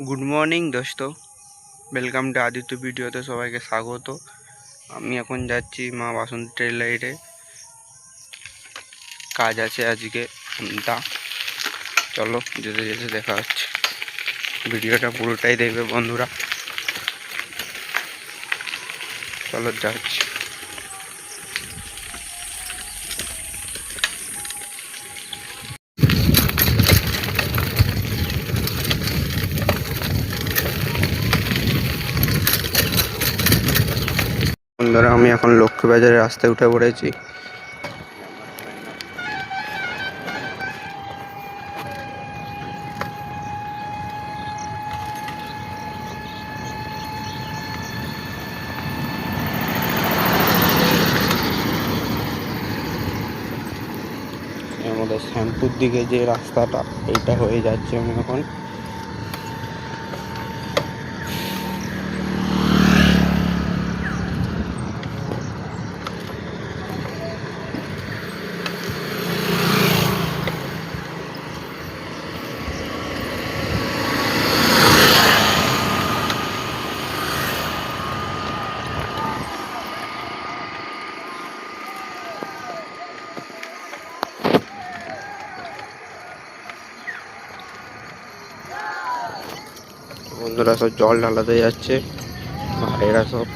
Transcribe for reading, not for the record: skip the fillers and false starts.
Good morning দোস্ত, welcome to Aditya ভিডিওতে সবাইকে স্বাগত। আমি এখন যাচ্ছি মা বাসন্তী টেইলার্সে, কাজ আছে আজকে ঘন্টা। চলো যেতে যেতে দেখা হচ্ছে। ভিডিওটা পুরোটাই দেখবে বন্ধুরা। চলো যাচ্ছি। বন্ধুরা, আমি এখন লক্ষ্মীবাজারের রাস্তায় উঠে পড়েছি। আমাদের শ্যামপুর দিকে যে রাস্তাটা, এইটা হয়ে যাচ্ছে আমি এখন। বন্ধুরা সব জল ঢালাতে যাচ্ছে, ভাইয়েরা সব।